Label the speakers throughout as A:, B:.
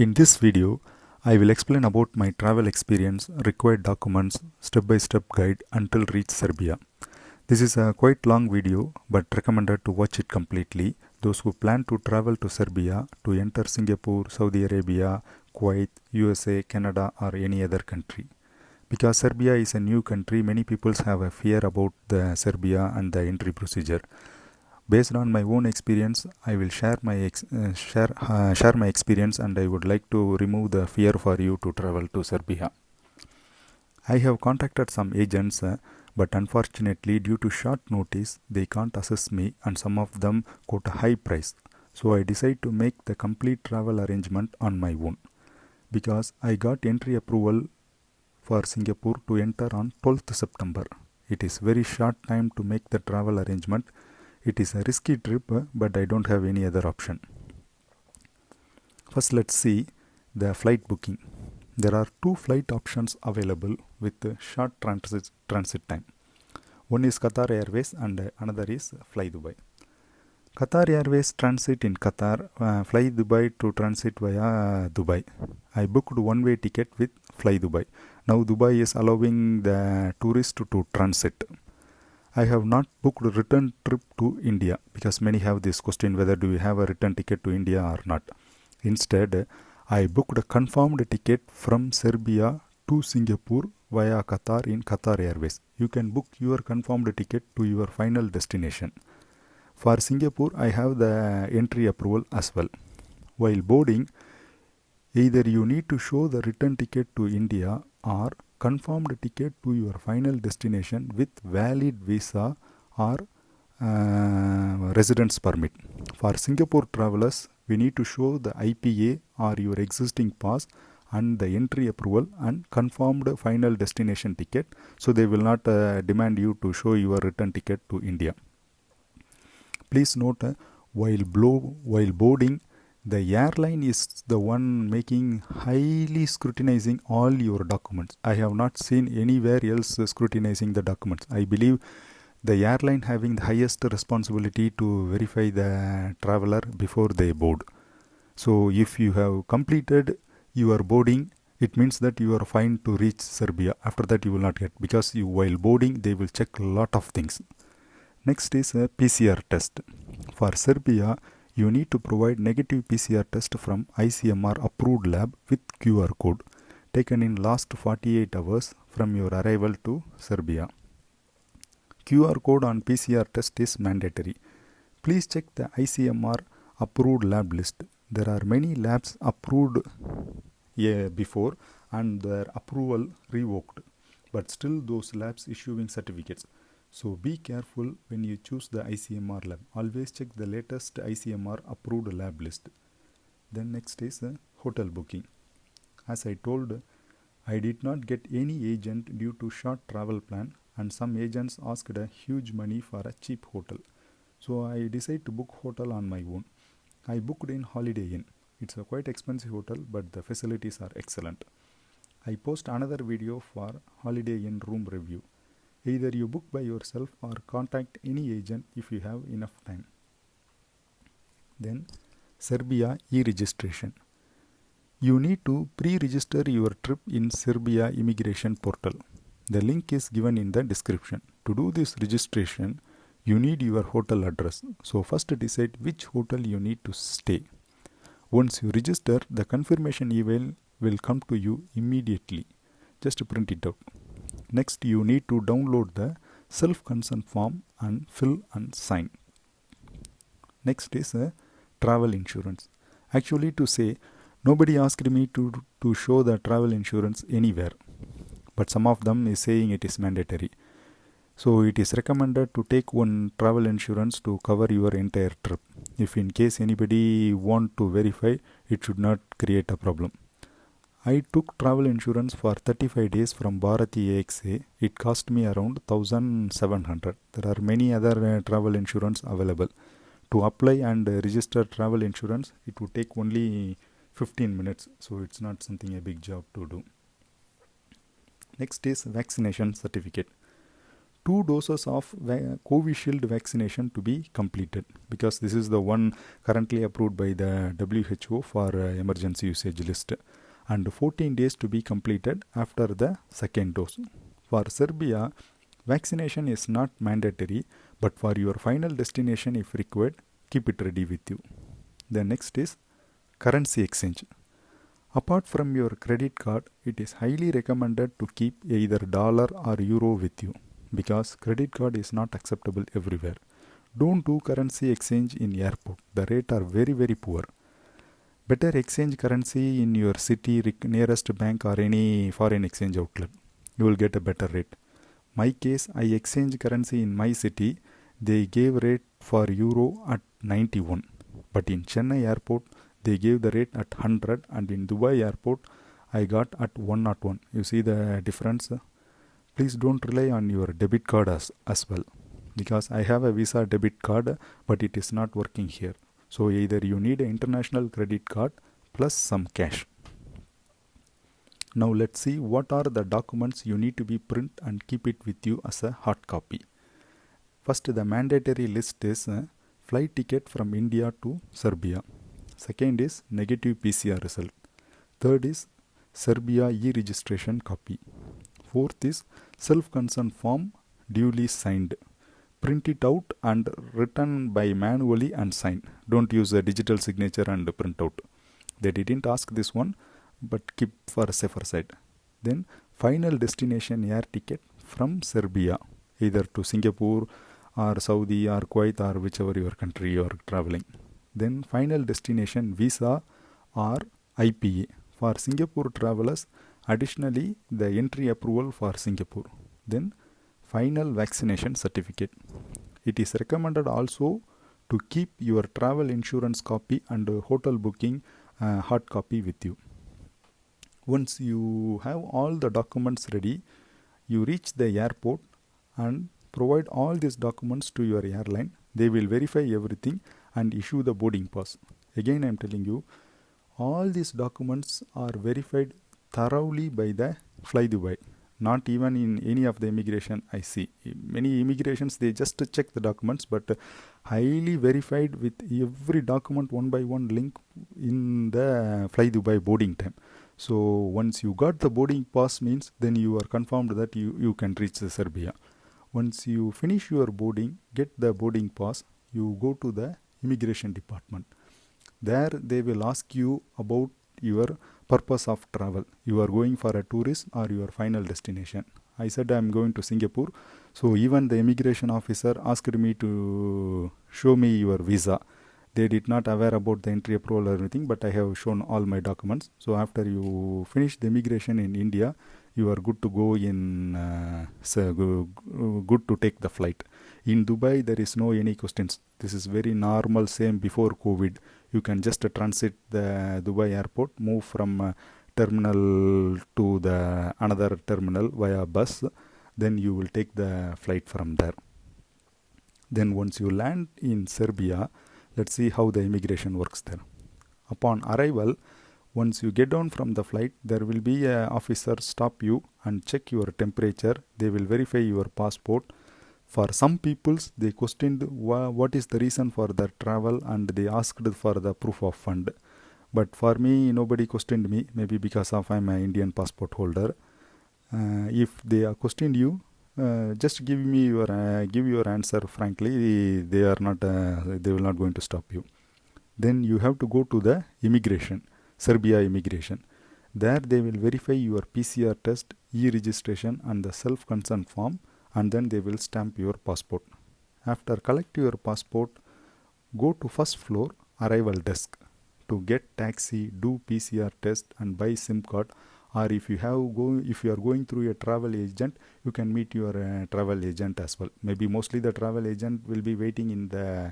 A: In this video, I will explain about my travel experience, required documents, step-by-step guide until reach Serbia. This is a quite long video but recommended to watch it completely. Those who plan to travel to Serbia to enter Singapore, Saudi Arabia, Kuwait, USA, Canada or any other country. Because Serbia is a new country, many people have a fear about the Serbia and the entry procedure. Based on my own experience, I will share my experience, and I would like to remove the fear for you to travel to Serbia. I have contacted some agents, but unfortunately due to short notice they can't assist me, and some of them quote a high price. So I decide to make the complete travel arrangement on my own. Because I got entry approval for Singapore to enter on 12th September. It is very short time to make the travel arrangement. It is a risky trip, but I don't have any other option. First, let's see the flight booking. There are two flight options available with short transit time. One is Qatar Airways and another is Fly Dubai. Qatar Airways transit in Qatar, Fly Dubai to transit via Dubai. I booked one-way ticket with Fly Dubai. Now Dubai is allowing the tourist to transit. I have not booked a return trip to India because many have this question whether do we have a return ticket to India or not. Instead, I booked a confirmed ticket from Serbia to Singapore via Qatar in Qatar Airways. You can book your confirmed ticket to your final destination. For Singapore, I have the entry approval as well. While boarding, either you need to show the return ticket to India or confirmed ticket to your final destination with valid visa or residence permit. For Singapore travelers, we need to show the IPA or your existing pass and the entry approval and confirmed final destination ticket. So they will not demand you to show your return ticket to India. Please note, while boarding, the airline is the one making highly scrutinizing all your documents. I have not seen anywhere else scrutinizing the documents. I believe the airline having the highest responsibility to verify the traveler before they board. So if you have completed your boarding, it means that you are fine to reach Serbia. After that you will not get, because while boarding they will check a lot of things. Next is a PCR test. For Serbia, you need to provide negative PCR test from ICMR approved lab with QR code taken in last 48 hours from your arrival to Serbia. QR code on PCR test is mandatory. Please check the ICMR approved lab list. There are many labs approved before and their approval revoked, but still those labs issuing certificates. So be careful when you choose the ICMR lab. Always check the latest ICMR approved lab list. Then next is hotel booking. As I told, I did not get any agent due to short travel plan, and some agents asked a huge money for a cheap hotel. So I decided to book hotel on my own. I booked in Holiday Inn. It's a quite expensive hotel, but the facilities are excellent. I post another video for Holiday Inn room review. Either you book by yourself or contact any agent if you have enough time. Then Serbia e-registration. You need to pre-register your trip in Serbia immigration portal. The link is given in the description. To do this registration, you need your hotel address. So first decide which hotel you need to stay. Once you register, the confirmation email will come to you immediately. Just print it out. Next, you need to download the self-consent form and fill and sign. Next is travel insurance. Actually, to say, nobody asked me to show the travel insurance anywhere, but some of them is saying it is mandatory. So it is recommended to take one travel insurance to cover your entire trip. If in case anybody want to verify, it should not create a problem. I took travel insurance for 35 days from Bharati AXA. It cost me around 1700. There are many other travel insurance available. To apply and register travel insurance, it would take only 15 minutes. So it's not something a big job to do. Next is vaccination certificate. 2 doses of Covishield vaccination to be completed, because this is the one currently approved by the WHO for emergency usage list, and 14 days to be completed after the second dose. For Serbia, vaccination is not mandatory, but for your final destination, if required, keep it ready with you. The next is currency exchange. Apart from your credit card, it is highly recommended to keep either dollar or euro with you, because credit card is not acceptable everywhere. Don't do currency exchange in airport. The rates are very, very poor. Better exchange currency in your city nearest bank or any foreign exchange outlet. You will get a better rate. My case, I exchange currency in my city. They gave rate for euro at 91. But in Chennai airport, they gave the rate at 100, and in Dubai airport, I got at 101. You see the difference? Please don't rely on your debit card as well, because I have a Visa debit card, but it is not working here. So either you need an international credit card plus some cash. Now let's see what are the documents you need to be print and keep it with you as a hard copy. First, the mandatory list is flight ticket from India to Serbia. Second is negative PCR result. Third is Serbia e-registration copy. Fourth is self-consent form duly signed. Print it out and written by manually and sign. Don't use a digital signature and print out. They didn't ask this one, but keep for a safer side. Then final destination air ticket from Serbia, either to Singapore or Saudi or Kuwait or whichever your country you are traveling. Then final destination visa or IPA. For Singapore travelers, additionally the entry approval for Singapore. Then final vaccination certificate. It is recommended also to keep your travel insurance copy and hotel booking hard copy with you. Once you have all the documents ready, you reach the airport and provide all these documents to your airline. They will verify everything and issue the boarding pass. Again, I am telling you, all these documents are verified thoroughly by the Fly Dubai. Not even in any of the immigration I see. Many immigrations, they just check the documents, but highly verified with every document one by one link in the Fly Dubai boarding time. So once you got the boarding pass means, then you are confirmed that you can reach Serbia. Once you finish your boarding, get the boarding pass, you go to the immigration department. There they will ask you about your purpose of travel. You are going for a tourist or your final destination. I said I am going to Singapore. So even the immigration officer asked me to show me your visa. They did not aware about the entry approval or anything, but I have shown all my documents. So after you finish the immigration in India, you are good to go in, good to take the flight. In Dubai, there is no any questions. This is very normal, same before COVID. You can just transit the Dubai airport, move from terminal to the another terminal via bus. Then you will take the flight from there. Then once you land in Serbia, let's see how the immigration works there. Upon arrival, once you get down from the flight, there will be an officer stop you and check your temperature. They will verify your passport. For some peoples, they questioned what is the reason for their travel, and they asked for the proof of fund. But for me, nobody questioned me, maybe because of I'm an Indian passport holder. If they questioned you, just give your answer frankly. They will not going to stop you. Then you have to go to the immigration, Serbia immigration. There they will verify your PCR test, e-registration and the self-consent form, and then they will stamp your passport. After collect your passport, go to first floor arrival desk to get taxi, do PCR test and buy SIM card. Or if you are going through a travel agent, you can meet your travel agent as well. Maybe mostly the travel agent will be waiting in the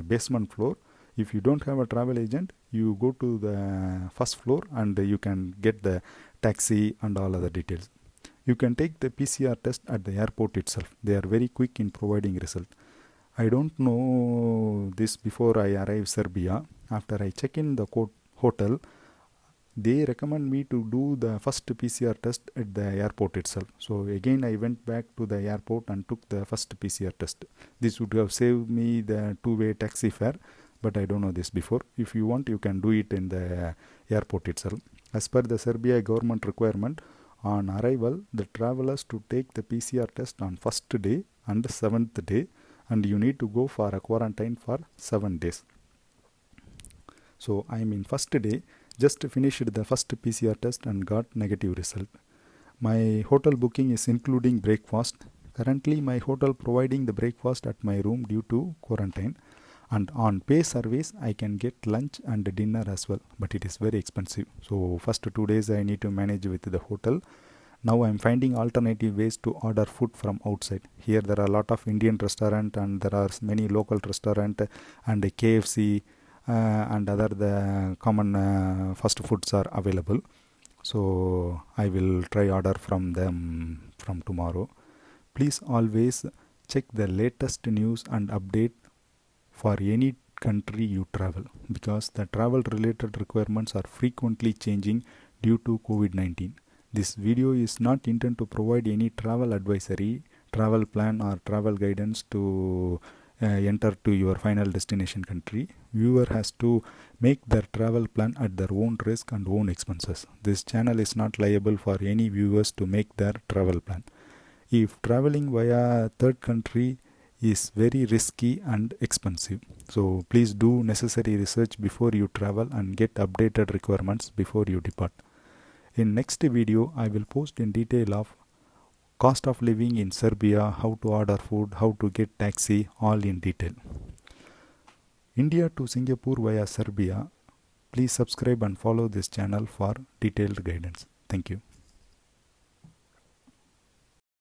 A: basement floor. If you don't have a travel agent, you go to the first floor and you can get the taxi and all other details. You can take the PCR test at the airport itself. They are very quick in providing result. I don't know this before I arrive Serbia. After I check in the hotel, they recommend me to do the first PCR test at the airport itself. So again I went back to the airport and took the first PCR test. This would have saved me the two-way taxi fare, but I don't know this before. If you want, you can do it in the airport itself. As per the Serbia government requirement, on arrival the travelers to take the PCR test on first day and 7th day, and you need to go for a quarantine for 7 days. So I am in first day, just finished the first PCR test and got negative result. My hotel booking is including breakfast. Currently my hotel providing the breakfast at my room due to quarantine, and on pay service I can get lunch and dinner as well, but it is very expensive. So first 2 days I need to manage with the hotel. Now I am finding alternative ways to order food from outside. Here there are a lot of Indian restaurant, and there are many local restaurant and a KFC and other the common fast foods are available. So I will try order from them from tomorrow. Please always check the latest news and update for any country you travel, because the travel related requirements are frequently changing due to COVID-19. This video is not intended to provide any travel advisory, travel plan or travel guidance to enter to your final destination country. Viewer has to make their travel plan at their own risk and own expenses. This channel is not liable for any viewers to make their travel plan. If traveling via third country is very risky and expensive, so please do necessary research before you travel and get updated requirements before you depart. In next video I will post in detail of cost of living in Serbia, how to order food, how to get taxi, all in detail. India to Singapore via Serbia. Please subscribe and follow this channel for detailed guidance. Thank you.